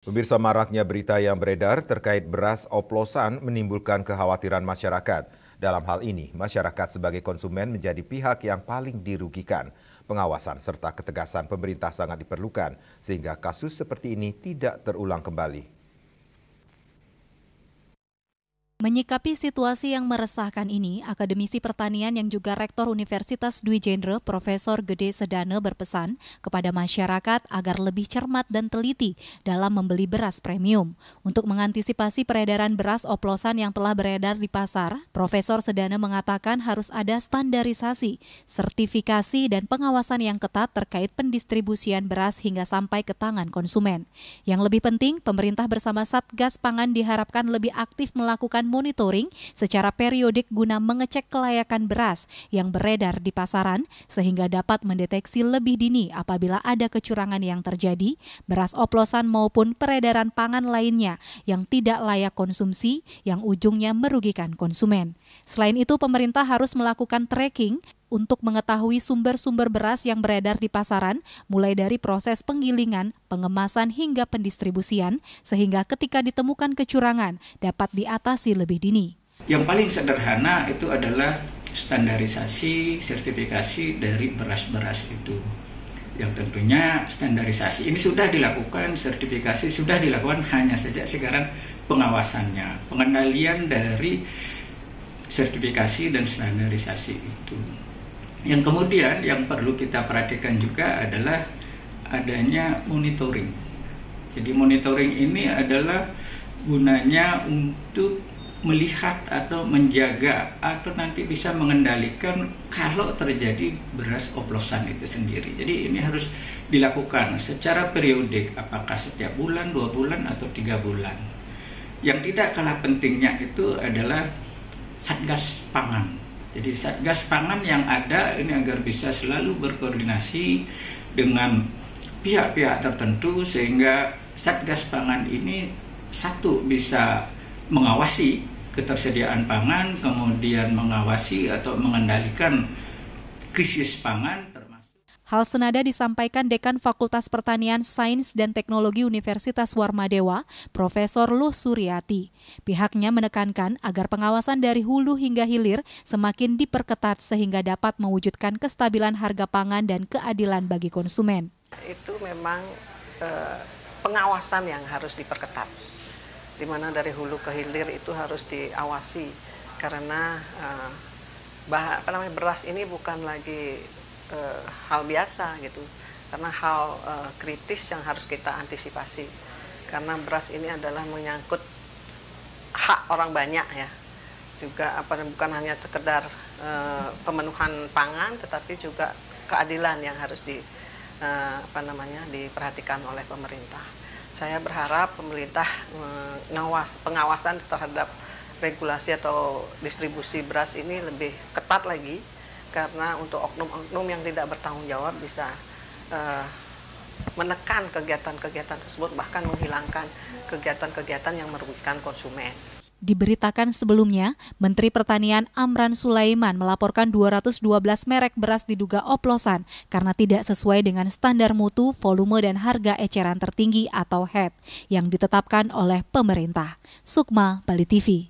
Pemirsa, maraknya berita yang beredar terkait beras oplosan menimbulkan kekhawatiran masyarakat. Dalam hal ini, masyarakat sebagai konsumen menjadi pihak yang paling dirugikan. Pengawasan serta ketegasan pemerintah sangat diperlukan sehingga kasus seperti ini tidak terulang kembali. Menyikapi situasi yang meresahkan ini, akademisi pertanian yang juga Rektor Universitas Dwi Jendra, Profesor Gede Sedane berpesan kepada masyarakat agar lebih cermat dan teliti dalam membeli beras premium. Untuk mengantisipasi peredaran beras oplosan yang telah beredar di pasar, Profesor Sedane mengatakan harus ada standarisasi, sertifikasi, dan pengawasan yang ketat terkait pendistribusian beras hingga sampai ke tangan konsumen. Yang lebih penting, pemerintah bersama Satgas Pangan diharapkan lebih aktif melakukan monitoring secara periodik guna mengecek kelayakan beras yang beredar di pasaran sehingga dapat mendeteksi lebih dini apabila ada kecurangan yang terjadi, beras oplosan maupun peredaran pangan lainnya yang tidak layak konsumsi yang ujungnya merugikan konsumen. Selain itu, pemerintah harus melakukan tracking untuk mengetahui sumber-sumber beras yang beredar di pasaran, mulai dari proses penggilingan, pengemasan hingga pendistribusian, sehingga ketika ditemukan kecurangan dapat diatasi lebih dini. Yang paling sederhana itu adalah standarisasi, sertifikasi dari beras-beras itu. Yang tentunya standarisasi ini sudah dilakukan, sertifikasi sudah dilakukan, hanya saja sekarang pengawasannya, pengendalian dari sertifikasi dan standarisasi itu. Yang kemudian yang perlu kita perhatikan juga adalah adanya monitoring. Jadi monitoring ini adalah gunanya untuk melihat atau menjaga atau nanti bisa mengendalikan kalau terjadi beras oplosan itu sendiri. Jadi ini harus dilakukan secara periodik, apakah setiap bulan, 2 bulan, atau 3 bulan. Yang tidak kalah pentingnya itu adalah Satgas Pangan. Jadi Satgas Pangan yang ada ini agar bisa selalu berkoordinasi dengan pihak-pihak tertentu sehingga Satgas Pangan ini satu bisa mengawasi ketersediaan pangan, kemudian mengawasi atau mengendalikan krisis pangan. Hal senada disampaikan Dekan Fakultas Pertanian, Sains dan Teknologi Universitas Warmadewa, Profesor Luh Suryati. Pihaknya menekankan agar pengawasan dari hulu hingga hilir semakin diperketat sehingga dapat mewujudkan kestabilan harga pangan dan keadilan bagi konsumen. Itu memang pengawasan yang harus diperketat, di mana dari hulu ke hilir itu harus diawasi karena beras ini bukan lagi hal biasa gitu, karena hal kritis yang harus kita antisipasi, karena beras ini adalah menyangkut hak orang banyak ya, juga bukan hanya sekedar pemenuhan pangan tetapi juga keadilan yang harus diperhatikan oleh pemerintah. Saya berharap pemerintah pengawasan terhadap regulasi atau distribusi beras ini lebih ketat lagi, karena untuk oknum-oknum yang tidak bertanggung jawab bisa menekan kegiatan-kegiatan tersebut, bahkan menghilangkan kegiatan-kegiatan yang merugikan konsumen. Diberitakan sebelumnya, Menteri Pertanian Amran Sulaiman melaporkan 212 merek beras diduga oplosan karena tidak sesuai dengan standar mutu, volume, dan harga eceran tertinggi atau HET yang ditetapkan oleh pemerintah. Sukma, Bali TV.